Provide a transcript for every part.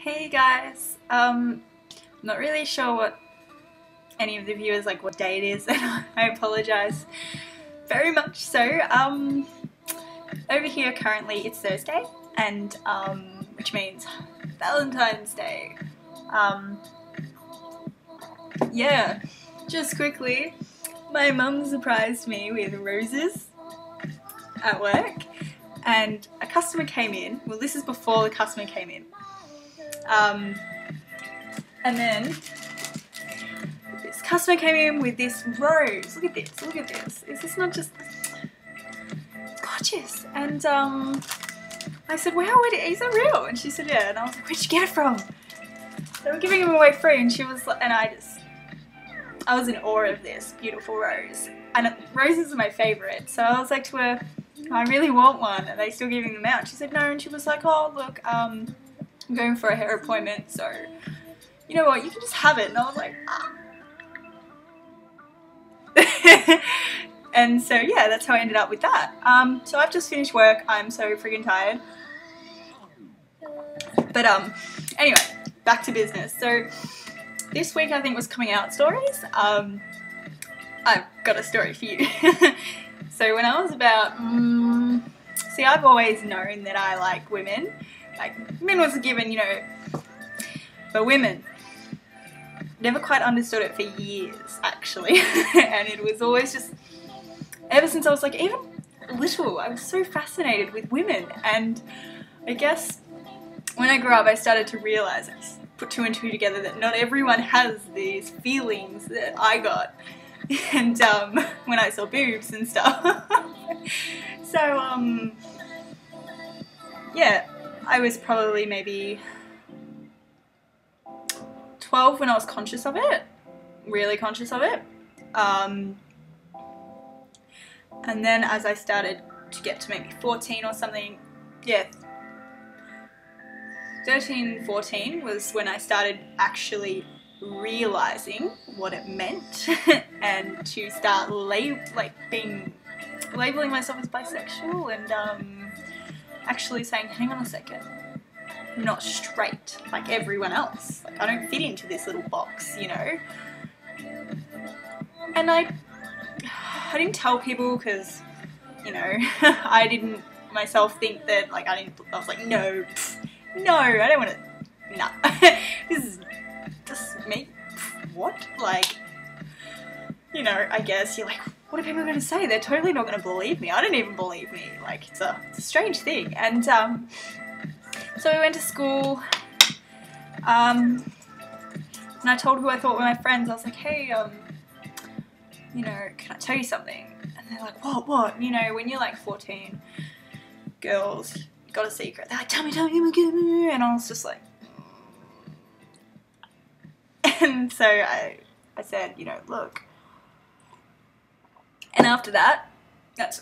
Hey guys, not really sure what any of the viewers like what day it is, and I apologise very much so. Over here currently it's Thursday, and which means Valentine's Day. Yeah, just quickly, my mum surprised me with roses at work, and a customer came in. Well, this is before the customer came in. And then this customer came in with this rose. Look at this, look at this. Is this not just gorgeous? And I said, wow, is it real? And she said, yeah. And I was like, where'd you get it from? They were giving them away free, and she was like, and I was in awe of this beautiful rose. And roses are my favourite, so I was like to her, I really want one. Are they still giving them out? She said no, and she was like, oh look, I'm going for a hair appointment, so you know what, you can just have it. And I was like, ah. And so yeah, that's how I ended up with that. So I've just finished work. I'm so freaking tired. But anyway, back to business. So this week I think was coming out stories. I've got a story for you. So when I was about, see, I've always known that I like women. Like, men was a given, you know, but women, never quite understood it for years, actually. And it was always just, ever since I was like, even little, I was so fascinated with women. And I guess when I grew up, I started to realise, I put two and two together, that not everyone has these feelings that I got. And when I saw boobs and stuff. So, yeah. I was probably maybe 12 when I was conscious of it, really conscious of it. And then as I started to get to maybe 14 or something, yeah, 13, 14 was when I started actually realising what it meant and to start labelling myself as bisexual and actually saying, hang on a second, I'm not straight like everyone else. Like, I don't fit into this little box, you know. And I didn't tell people because, you know, I didn't myself think that, like, I was like, no, I don't want to, nah, this is just me, what? Like, you know, I guess you're like, what are people going to say? They're totally not going to believe me. I don't even believe me. Like, it's a strange thing. And so we went to school, and I told who I thought were my friends. I was like, hey, you know, can I tell you something? And they're like, what? You know, when you're like 14, girls, you got a secret. They're like, tell me, and I was just like, and so I said, you know, look. And after that, it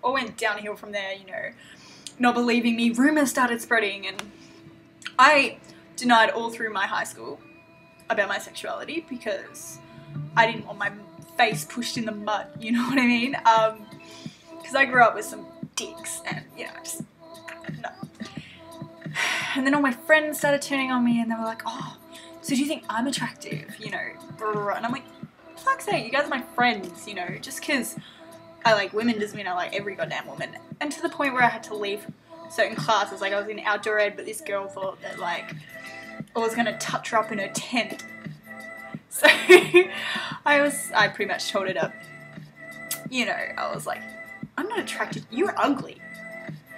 all went downhill from there, you know, not believing me, rumours started spreading, and I denied all through my high school about my sexuality because I didn't want my face pushed in the mud, you know what I mean? Because I grew up with some dicks, and, you know, just, no. And then all my friends started turning on me, and they were like, oh, so do you think I'm attractive, you know? And I'm like, fuck's sake, you guys are my friends, you know, just because I like women doesn't mean I like every goddamn woman. And to the point where I had to leave certain classes, like I was in outdoor ed, but this girl thought that like I was going to touch her up in her tent. So I pretty much told her to, you know, I was like, I'm not attracted, you're ugly,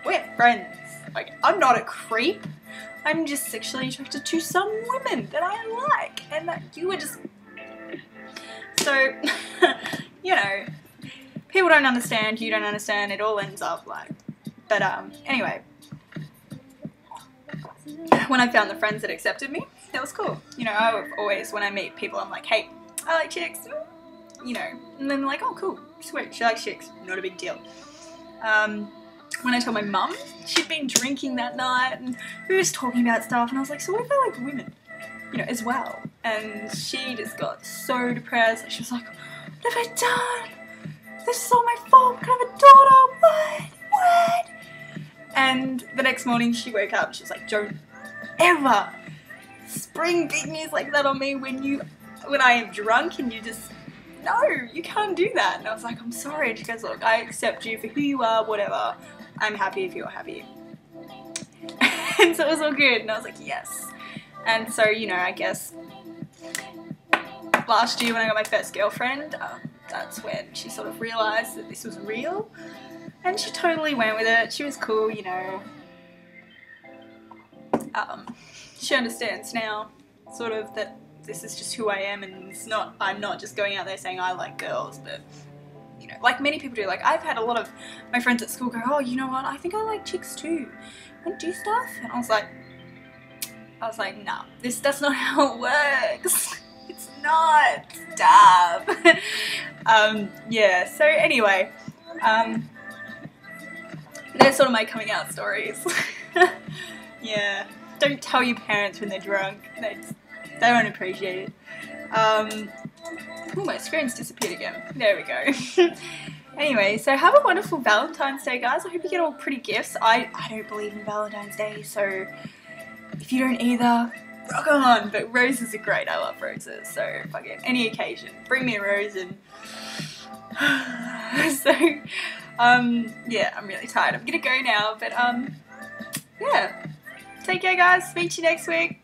we're friends, like I'm not a creep, I'm just sexually attracted to some women that I like, and that you were just... So, you know, people don't understand, you don't understand, it all ends up like, but anyway, when I found the friends that accepted me, that was cool. You know, I always, when I meet people, I'm like, hey, I like chicks, you know, and then they're like, oh cool, sweet, she likes chicks, not a big deal. When I told my mum, she'd been drinking that night, and we were just talking about stuff, and I was like, so what if I like women? You know, as well. And she just got so depressed. She was like, what have I done? This is all my fault. Can I have a daughter? What? And the next morning she woke up and she was like, don't ever spring big news like that on me when I am drunk and you just, no, you can't do that. And I was like, I'm sorry. And she goes, look, I accept you for who you are, whatever. I'm happy if you're happy. And so it was all good. And I was like, yes. And so, you know, I guess last year when I got my first girlfriend, that's when she sort of realised that this was real. And she totally went with it. She was cool, you know. She understands now, sort of, that this is just who I am, and it's not, I'm not just going out there saying I like girls, but, you know, like many people do. Like, I've had a lot of my friends at school go, oh, you know what, I think I like chicks too. Want to do stuff? And I was like, nah, that's not how it works. It's not. Stop. Yeah, so anyway, they're sort of my coming out stories. Yeah, don't tell your parents when they're drunk. They won't appreciate it. Oh, my screen's disappeared again. There we go. Anyway, so have a wonderful Valentine's Day, guys. I hope you get all pretty gifts. I don't believe in Valentine's Day, so if you don't either, rock on. But roses are great. I love roses, so fuck it. Any occasion, bring me a rose. And so yeah, I'm really tired. I'm gonna go now, but yeah, take care, guys. Speak to you next week.